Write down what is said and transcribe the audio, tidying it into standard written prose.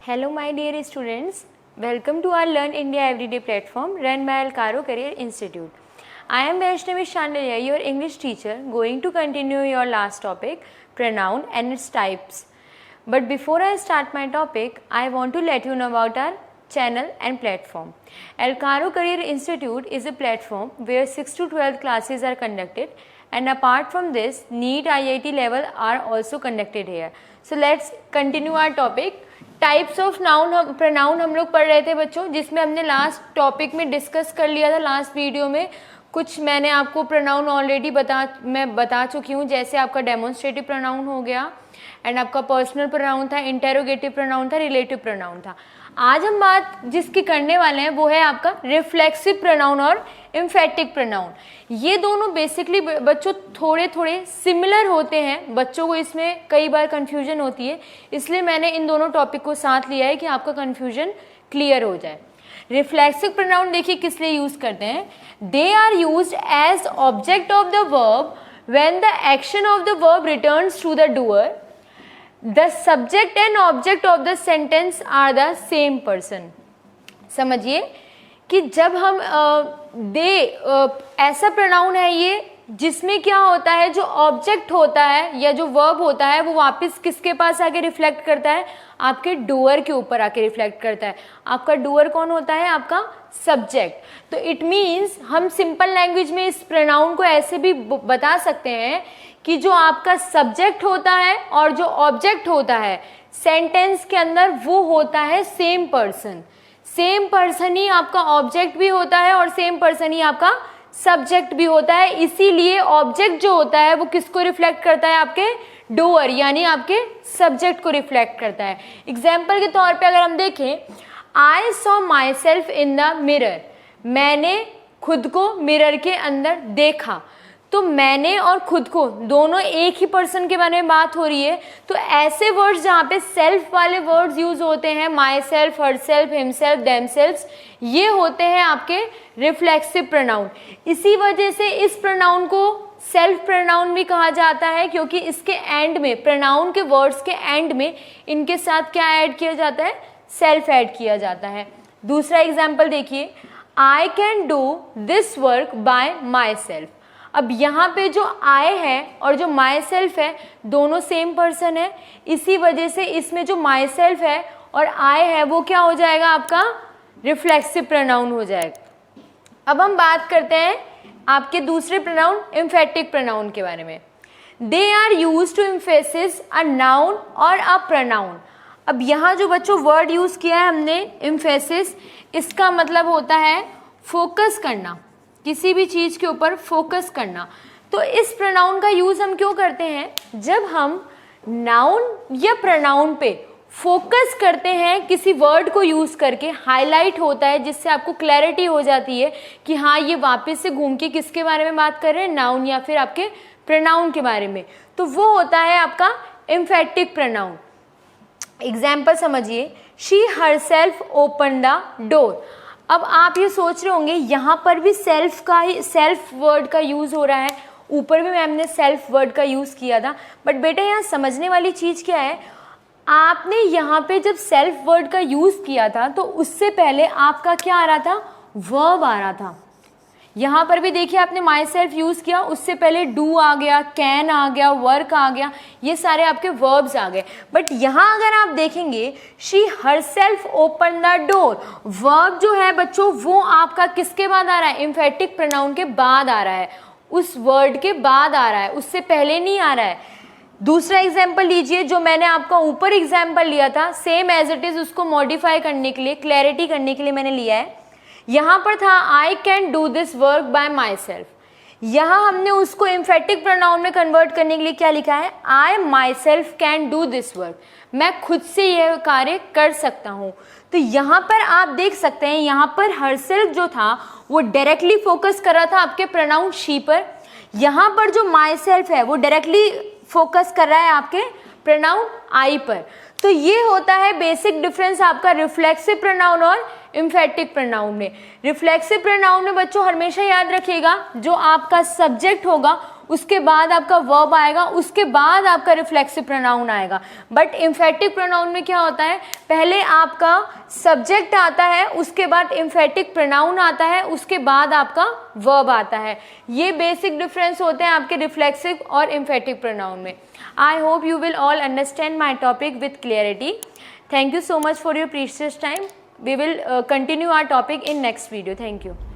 Hello my dear students, welcome to our Learn India Everyday platform run by Alcaro Career Institute. I am Vaishnavi Shandalia, your English teacher, going to continue your last topic, pronoun and its types. But before I start my topic, I want to let you know about our channel and platform. Alcaro Career Institute is a platform where 6 to 12 classes are conducted, and apart from this, NEET IIT level are also conducted here. So let's continue our topic. Types of noun pronoun हम लोग पढ़ रहे थे बच्चों, जिसमें हमने last topic में discuss कर लिया था। लास्ट वीडियो में कुछ मैंने आपको प्रोनाउन ऑलरेडी बता चुकी हूँ, जैसे आपका डेमोन्स्ट्रेटिव प्रोनाउन हो गया एंड आपका पर्सनल प्रोनाउन था, इंटेरोगेटिव प्रोनाउन था, रिलेटिव प्रोनाउन था। आज हम बात जिसकी करने वाले हैं वो है आपका रिफ्लेक्सिव प्रोनाउन और एम्फेटिक प्रोनाउन। ये दोनों बेसिकली बच्चों थोड़े थोड़े सिमिलर होते हैं, बच्चों को इसमें कई बार कन्फ्यूजन होती है, इसलिए मैंने इन दोनों टॉपिक को साथ लिया है कि आपका कन्फ्यूजन क्लियर हो जाए। रिफ्लेक्सिव प्रोनाउन देखिए किस लिए यूज करते हैं। They are used as object of the verb when the action of the verb returns to the doer. The subject and object of the sentence are the same person. समझिए कि जब हम ऐसा प्रोनाउन है ये जिसमें क्या होता है, जो ऑब्जेक्ट होता है या जो वर्ब होता है वो वापस किसके पास आके रिफ्लेक्ट करता है, आपके डूअर के ऊपर आके रिफ्लेक्ट करता है। आपका डूअर कौन होता है, आपका सब्जेक्ट। तो इट मीन्स हम सिंपल लैंग्वेज में इस प्रोनाउन को ऐसे भी बता सकते हैं कि जो आपका सब्जेक्ट होता है और जो ऑब्जेक्ट होता है सेंटेंस के अंदर वो होता है सेम पर्सन। सेम पर्सन ही आपका ऑब्जेक्ट भी होता है और सेम पर्सन ही आपका सब्जेक्ट भी होता है। इसीलिए ऑब्जेक्ट जो होता है वो किसको रिफ्लेक्ट करता है, आपके डूअर यानी आपके सब्जेक्ट को रिफ्लेक्ट करता है। एग्जाम्पल के तौर पे अगर हम देखें, I saw my self in the mirror, मैंने खुद को मिरर के अंदर देखा। तो मैंने और खुद को दोनों एक ही पर्सन के बारे में बात हो रही है। तो ऐसे वर्ड्स जहाँ पे सेल्फ वाले वर्ड्स यूज होते हैं, my self, her self, himself, themselves, ये होते हैं आपके रिफ्लेक्सिव प्रोनाउन। इसी वजह से इस प्रोनाउन को सेल्फ प्रोनाउन भी कहा जाता है, क्योंकि इसके एंड में, प्रोनाउन के वर्ड्स के एंड में इनके साथ क्या ऐड किया जाता है, सेल्फ ऐड किया जाता है। दूसरा एग्जाम्पल देखिए, I can do this work by my self. अब यहाँ पे जो आई है और जो माई सेल्फ है दोनों सेम पर्सन है, इसी वजह से इसमें जो माई सेल्फ है और आई है वो क्या हो जाएगा, आपका रिफ्लेक्सिव प्रोनाउन हो जाएगा। अब हम बात करते हैं आपके दूसरे प्रोनाउन एम्फेटिक प्रोनाउन के बारे में। They are use to emphasis a noun और अ प्रोनाउन। अब यहाँ जो बच्चों वर्ड यूज किया है हमने एम्फेसिस, इसका मतलब होता है फोकस करना, किसी भी चीज के ऊपर फोकस करना। तो इस प्रोनाउन का यूज हम क्यों करते हैं, जब हम नाउन या प्रोनाउन पे फोकस करते हैं किसी वर्ड को यूज करके, हाईलाइट होता है जिससे आपको क्लैरिटी हो जाती है कि हाँ ये वापस से घूम के किसके बारे में बात कर रहे हैं, नाउन या फिर आपके प्रोनाउन के बारे में। तो वो होता है आपका एम्फेटिक प्रोनाउन। एग्जाम्पल समझिए, she herself open the door. अब आप ये सोच रहे होंगे यहाँ पर भी सेल्फ वर्ड का यूज हो रहा है, ऊपर भी मैम ने सेल्फ वर्ड का यूज किया था। बट बेटा यहाँ समझने वाली चीज क्या है, आपने यहाँ पे जब सेल्फ वर्ड का यूज किया था तो उससे पहले आपका क्या आ रहा था, वर्ब आ रहा था। यहाँ पर भी देखिए आपने माई सेल्फ यूज किया, उससे पहले डू आ गया, कैन आ गया, वर्क आ गया, ये सारे आपके वर्ब्स आ गए। बट यहाँ अगर आप देखेंगे, she herself open the door, verb जो है बच्चों वो आपका किसके बाद आ रहा है, एम्फेटिक प्रोनाउन के बाद आ रहा है, उस वर्ड के बाद आ रहा है, उससे पहले नहीं आ रहा है। दूसरा एग्जाम्पल लीजिए, जो मैंने आपका ऊपर एग्जाम्पल लिया था सेम एज इट इज, उसको मॉडिफाई करने के लिए, क्लैरिटी करने के लिए मैंने लिया है। यहाँ पर था I can do this work by my self, यहाँ हमने उसको एम्फेटिक प्रोनाउन में कन्वर्ट करने के लिए क्या लिखा है, I myself can do this work, मैं खुद से यह कार्य कर सकता हूँ। तो यहाँ पर आप देख सकते हैं, यहाँ पर हरसेल्फ जो था वो डायरेक्टली फोकस कर रहा था आपके प्रोनाउन शी पर, यहाँ पर जो माई सेल्फ है वो डायरेक्टली फोकस कर रहा है आपके प्रोनाउन आई पर। तो ये होता है बेसिक डिफरेंस आपका रिफ्लेक्सिव प्रोनाउन और एम्फेटिक प्रोनाउन में। रिफ्लेक्सिव प्रोनाउन में बच्चों हमेशा याद रखिएगा, जो आपका सब्जेक्ट होगा उसके बाद आपका वर्ब आएगा, उसके बाद आपका रिफ्लेक्सिव प्रोनाउन आएगा। बट एम्फेटिक प्रोनाउन में क्या होता है, पहले आपका सब्जेक्ट आता है, उसके बाद एम्फेटिक प्रोनाउन आता है, उसके बाद आपका वर्ब आता है। ये बेसिक डिफरेंस होते हैं आपके रिफ्लेक्सिव और एम्फेटिक प्रोनाउन में। I hope you will all understand my topic with clarity. Thank you so much for your precious time. We will continue our topic in next video. Thank you.